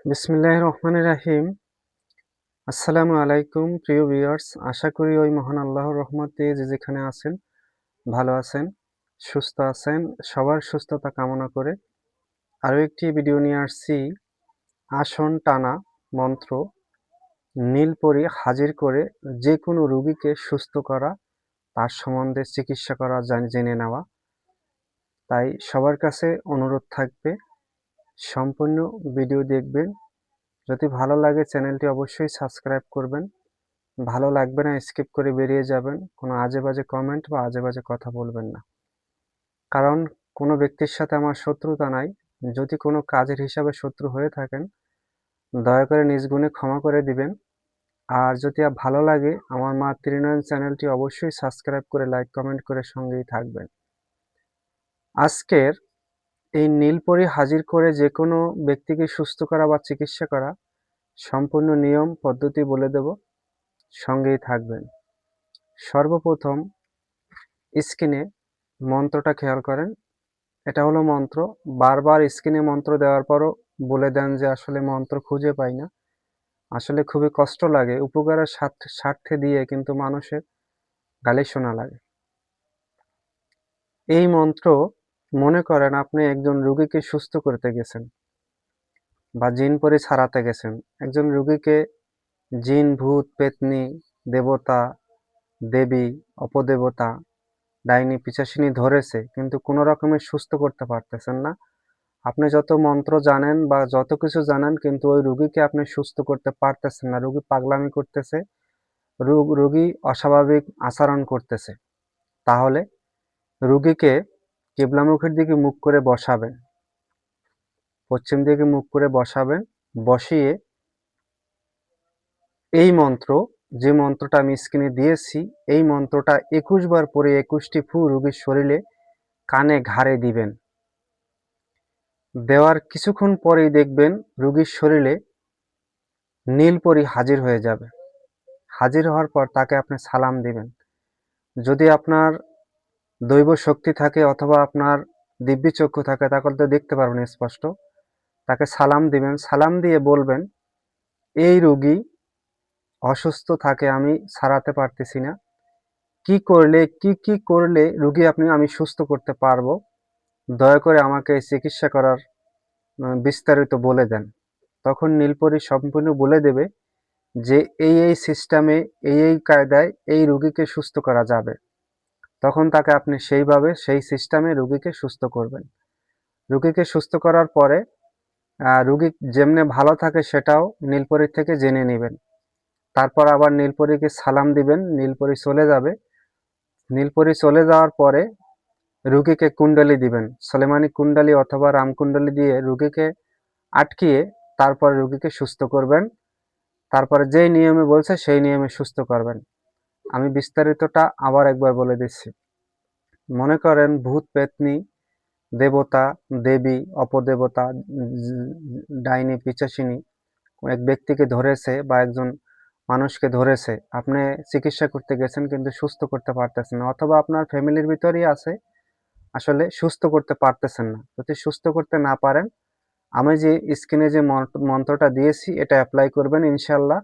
বিসমিল্লাহির রহমানির রাহিম। আসসালামু আলাইকুম প্রিয় ভিউয়ার্স। আশা করি ওই মহান আল্লাহর রহমতে যে যেখানে আছেন ভালো আছেন, সুস্থ আছেন। সবার সুস্থতা কামনা করে আরও একটি ভিডিও নিয়ে আসছি। আসন টানা মন্ত্র নীলপরি হাজির করে যে কোনো রোগীকে সুস্থ করা, তার সম্বন্ধে চিকিৎসা করা জেনে নেওয়া। তাই সবার কাছে অনুরোধ থাকবে সম্পূর্ণ ভিডিও দেখবেন। যদি ভালো লাগে চ্যানেলটি অবশ্যই সাবস্ক্রাইব করবেন। ভালো লাগবে না স্কিপ করে বেরিয়ে যাবেন। কোনো আজেবাজে কমেন্ট বা আজেবাজে কথা বলবেন না। কারণ কোনো ব্যক্তির সাথে আমার শত্রুতা নাই। যদি কোনো কাজের হিসাবে শত্রু হয়ে থাকেন দয়া করে নিজ গুণে ক্ষমা করে দিবেন। আর যদি ভালো লাগে আমার মা ত্রিনয়ন চ্যানেলটি অবশ্যই সাবস্ক্রাইব করে লাইক কমেন্ট করে সঙ্গেই থাকবেন। আজকের এই নীলপরি হাজির করে যে কোনো ব্যক্তিকে সুস্থ করা বা চিকিৎসা করা সম্পূর্ণ নিয়ম পদ্ধতি বলে দেব, সঙ্গেই থাকবেন। সর্বপ্রথম স্ক্রিনে মন্ত্রটা খেয়াল করেন। এটা হলো মন্ত্র। বারবার স্ক্রিনে মন্ত্র দেওয়ার পরও বলে দেন যে আসলে মন্ত্র খুঁজে পাই না। আসলে খুবই কষ্ট লাগে। উপকারের স্বার্থে দিয়ে কিন্তু মানুষের গালি শোনা লাগে। এই মন্ত্র মনে করেন আপনি একজন রোগীকে সুস্থ করতে গেছেন বা জিন পরি ছাড়াতে গেছেন। একজন রোগীকে জিন, ভূত, পেতনি, দেবতা, দেবী, অপদেবতা, ডাইনি, পিশাচিনী ধরেছে কিন্তু কোনো রকমে সুস্থ করতে পারতেছেন না। আপনি যত মন্ত্র জানেন বা যত কিছু জানেন কিন্তু ওই রোগীকে আপনি সুস্থ করতে পারতেছেন না। রোগী পাগলামি করতেছে, রোগী অস্বাভাবিক আচরণ করতেছে। তাহলে রোগীকে কিবলামুখের দিকে মুখ করে বসাবেন, পশ্চিম দিকে মুখ করে বসাবেন। বসিয়ে এই মন্ত্র, যে মন্ত্রটা আমি স্ক্রিনে দিয়েছি, এই মন্ত্রটা ২১ বার পরে ২১টি ফু রোগীর শরীরে, কানে, ঘাড়ে দিবেন। দেওয়ার কিছুক্ষণ পরেই দেখবেন রোগীর শরীরে নীলপরি হাজির হয়ে যাবে। হাজির হওয়ার পর তাকে আপনি সালাম দিবেন। যদি আপনার দৈব শক্তি থাকে অথবা আপনার দিব্যি চক্ষু থাকে তাহলে তো দেখতে পারবেন স্পষ্ট। তাকে সালাম দিবেন। সালাম দিয়ে বলবেন, এই রোগী অসুস্থ থাকে, আমি সারাতে পারতেছি না। কি করলে রোগী আমি সুস্থ করতে পারবো? দয়া করে আমাকে চিকিৎসা করার বিস্তারিত বলে দেন। তখন নীলপরি সম্পূর্ণ বলে দেবে যে এই সিস্টেমে, এই কায়দায় এই রোগীকে সুস্থ করা যাবে। তখন তাকে আপনি সেইভাবে সেই সিস্টেমে রোগীকে সুস্থ করবেন। রোগীকে সুস্থ করার পরে রোগী যেমনে ভালো থাকে সেটাও নীলপরির থেকে জেনে নেবেন। তারপর আবার নীলপরিকে সালাম দিবেন। নীলপরি চলে যাবে। নীলপরি চলে যাওয়ার পরে রোগীকে কুণ্ডলী দিবেন। সলেমানি কুণ্ডলী অথবা রামকুণ্ডলী দিয়ে রোগীকে আটকিয়ে তারপর রোগীকে সুস্থ করবেন। তারপরে যেই নিয়মে বলছে সেই নিয়মে সুস্থ করবেন। আমি বিস্তারিতটা আবার একবার বলে দিচ্ছি। মনে করেন ভূত, পেতনি, দেবতা, দেবী, অপদেবতা, ডাইনি, পিশাচিনী এক ব্যক্তিকে ধরেছে বা একজন মানুষকে ধরেছে। আপনি চিকিৎসা করতে গেছেন কিন্তু সুস্থ করতে পারতেছেন না, অথবা আপনার ফ্যামিলির ভিতরেই আছে, আসলে সুস্থ করতে পারতেছেন না। যদি সুস্থ করতে না পারেন, আমি যে স্ক্রিনে যে মন্ত্রটা দিয়েছি এটা অ্যাপ্লাই করবেন, ইনশাল্লাহ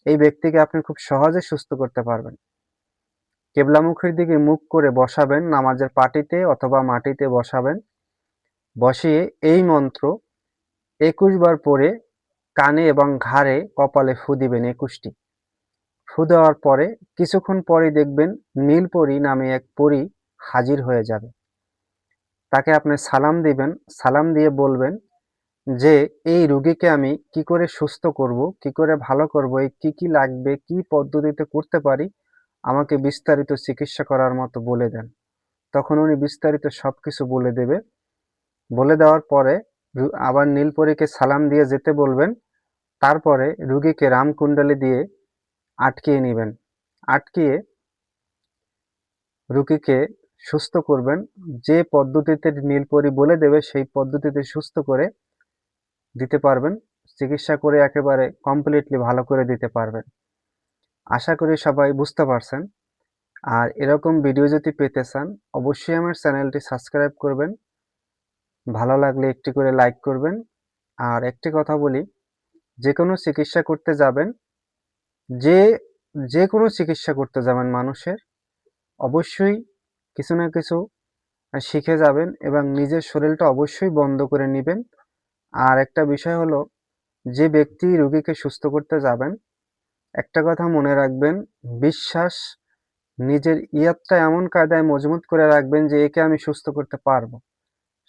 এই ব্যক্তিকে আপনি খুব সহজে সুস্থ করতে পারবেন। কেবলামুখের দিকে মুখ করে বসাবেন, নামাজের পাটিতে অথবা মাটিতে বসাবেন। বসিয়ে এই মন্ত্র ২১ বার পরে কানে এবং ঘাড়ে, কপালে ফু দিবেন ২১টি। ফু দেওয়ার পরে কিছুক্ষণ পরে দেখবেন নীলপরি নামে এক পরী হাজির হয়ে যাবে। তাকে আপনি সালাম দিবেন। সালাম দিয়ে বলবেন যে এই রোগীকে আমি কি করে সুস্থ করব, কি করে ভালো করব, এই কি লাগবে, কি পদ্ধতিতে করতে পারি, আমাকে বিস্তারিত চিকিৎসা করার মতো বলে দেন। তখন উনি বিস্তারিত সবকিছু বলে দেবে। বলে দেওয়ার পরে আবার নীলপরীকে সালাম দিয়ে যেতে বলবেন। তারপরে রোগীকে রামকুণ্ডলী দিয়ে আটকিয়ে নেবেন। আটকিয়ে রোগীকে সুস্থ করবেন। যে পদ্ধতিতে নীলপরী বলে দেবে সেই পদ্ধতিতে সুস্থ করে দিতে পারবেন। চিকিৎসা করে একেবারে কমপ্লিটলি ভালো করে দিতে পারবেন। আশা করি সবাই বুঝতে পারছেন। আর এরকম ভিডিও যদি পেতে চান অবশ্যই আমার চ্যানেলটি সাবস্ক্রাইব করবেন। ভালো লাগলে একটি করে লাইক করবেন। আর একটি কথা বলি, যে কোনো চিকিৎসা করতে যাবেন, যে যে কোনো চিকিৎসা করতে যাবেন মানুষের, অবশ্যই কিছু না কিছু শিখে যাবেন এবং নিজের শরীরটা অবশ্যই বন্ধ করে নিবেন। আর একটা বিষয় হলো, যে ব্যক্তি রোগীকে সুস্থ করতে যাবেন, একটা কথা মনে রাখবেন, বিশ্বাস নিজের ইয়ত্তা এমন কায়দায় মজবুত করে রাখবেন যে একে আমি সুস্থ করতে পারবো।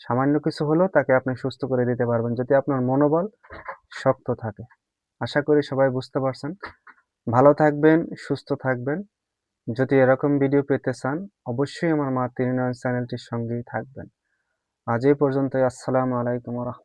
সামান্য কিছু হলেও তাকে আপনি সুস্থ করে দিতে পারবেন যদি আপনার মনোবল শক্ত থাকে। আশা করি সবাই বুঝতে পারছেন। ভালো থাকবেন, সুস্থ থাকবেন। যদি এরকম ভিডিও পেতে চান, অবশ্যই আমার মা ৩৯ চ্যানেলটির সঙ্গেই থাকবেন। আজ এই পর্যন্তই। আসসালামু আলাইকুম ওয়া রাহমাতুল্লাহ।